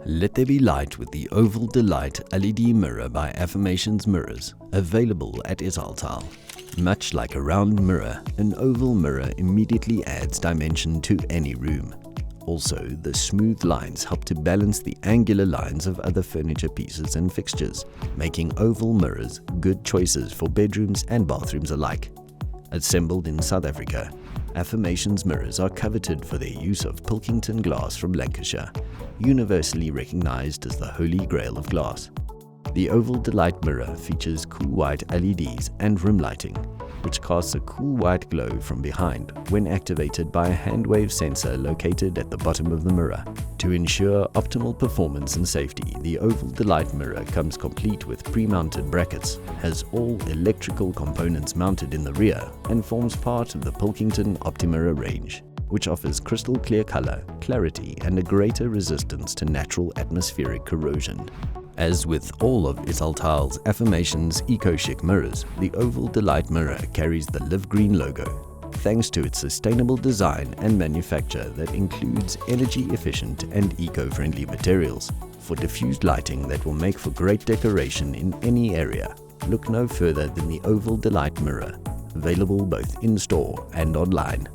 Let there be light with the Oval Delight LED mirror by Affirmations Mirrors, available at Italtile. Much like a round mirror, an oval mirror immediately adds dimension to any room. Also, the smooth lines help to balance the angular lines of other furniture pieces and fixtures, making oval mirrors good choices for bedrooms and bathrooms alike. Assembled in South Africa, Affirmations mirrors are coveted for their use of Pilkington Glass from Lancashire, universally recognized as the holy grail of glass. The Oval Delight mirror features cool white LEDs and room lighting, which casts a cool white glow from behind when activated by a handwave sensor located at the bottom of the mirror. To ensure optimal performance and safety, the Oval Delight mirror comes complete with pre-mounted brackets, has all electrical components mounted in the rear, and forms part of the Pilkington Optimirror range, which offers crystal clear color, clarity, and a greater resistance to natural atmospheric corrosion. As with all of Italtile's Affirmations eco-chic mirrors, the Oval Delight mirror carries the Live Green logo, thanks to its sustainable design and manufacture that includes energy-efficient and eco-friendly materials. For diffused lighting that will make for great decoration in any area, look no further than the Oval Delight mirror, available both in-store and online.